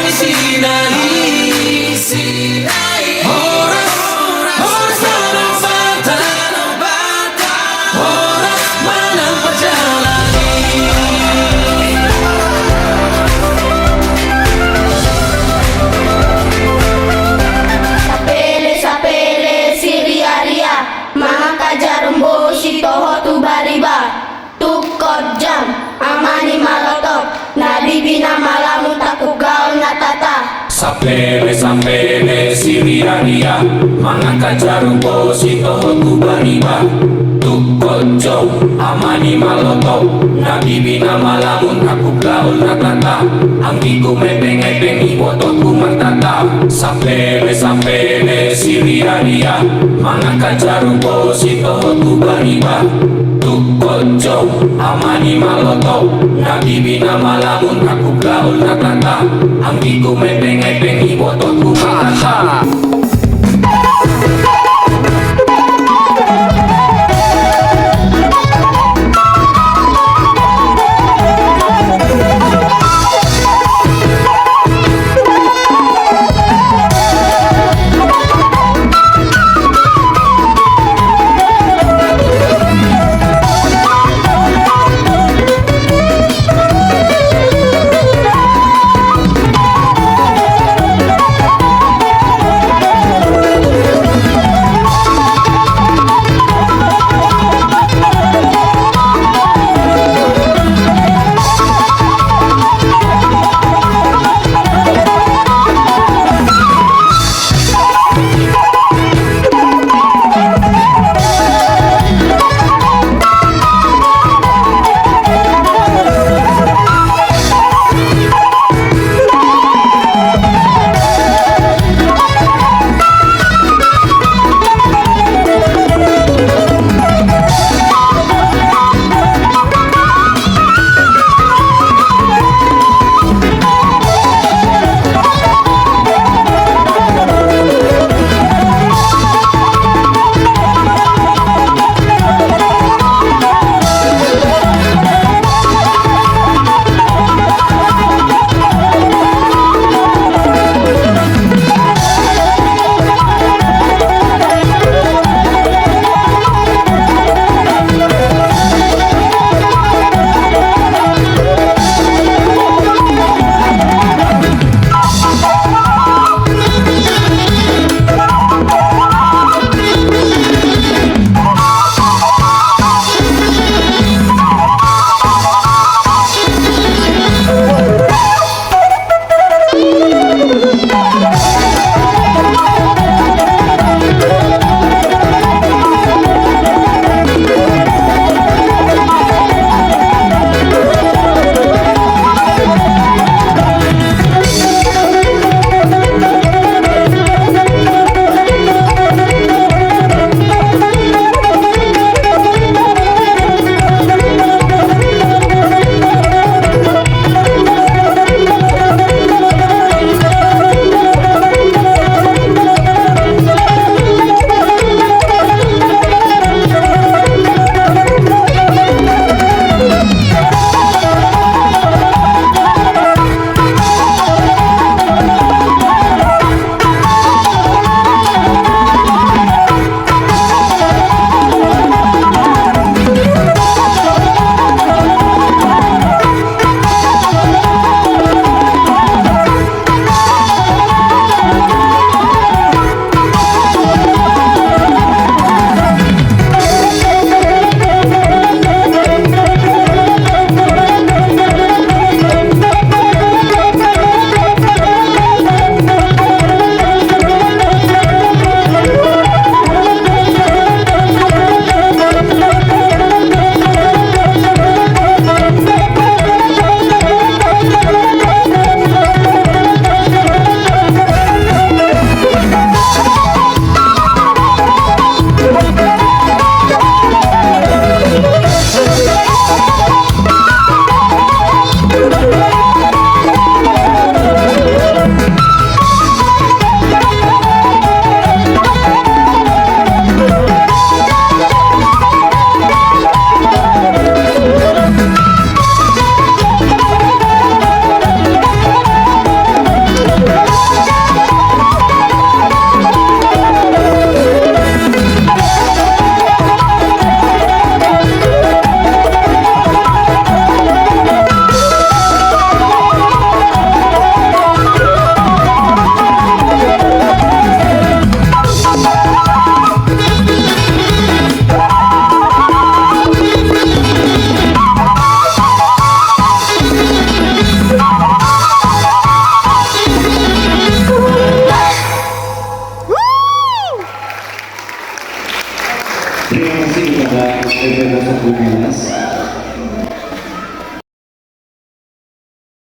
Sinai Horas tanang bata Horas manang perjalani Sapele si ria-ria Mga kajarumbo si toho tu bariba Tukot jam amani malotok Nabibina malamu takuk gaul natata Sapele si ria-ria Mga kajarumbo si toho tu bariba Tukojong amani malotok Nabibina malamun aku gaul natata Ang iku mepeng-epeng iwotot kumatata Sapele si ria-ria Mga kajarumbo si toho tu bariba Tukojong amani malotok Nabibina malamun aku gaul natata Ang iku mepeng-epeng iwotot kumatata